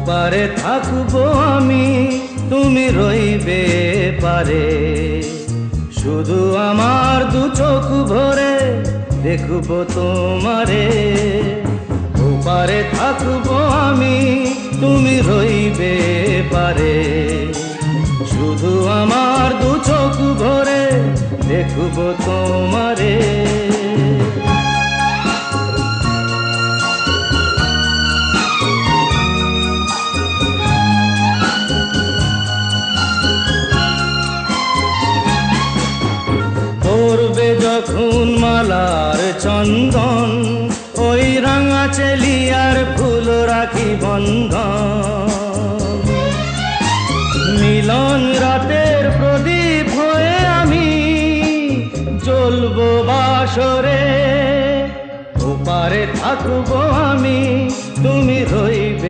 ওপারে থাকবো আমি, তুমি রইবে পারে। শুধু আমার দু চোখ ভরে দেখবো তোমারে। ওপারে থাকবো আমি, তুমি রইবে পারে। শুধু আমার দু চোখ ভরে দেখবো তোমারে। পড়বে যখন মালার চন্দন, ওই রাঙা চেলিয়ার ফুল রাখি বন্ধন। মিলন রাতের প্রদীপ হয়ে আমি জ্বলবো বাসরে। ওপারে থাকবো আমি, তুমি রইবে।